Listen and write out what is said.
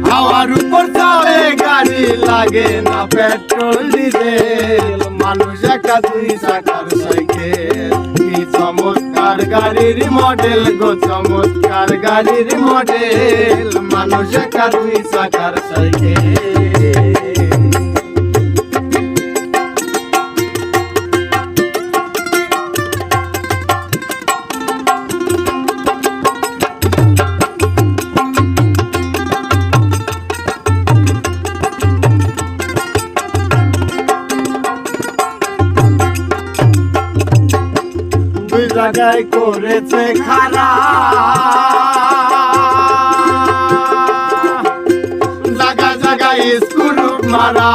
হাওয়ার উপর চলে গাড়ি, লাগে না পেট্রোল ডিজেল। মানুষ একটা দুই চাকার সাইকেল, কি চমৎকার গাড়ির মডেল গো, চমৎকার গাড়ির মডেল। মানুষ একটা দুই চাকার সাইকেল। দুই জায়গায় করেছে খারা, জায়গা জায়গায় স্ক্রু মারা।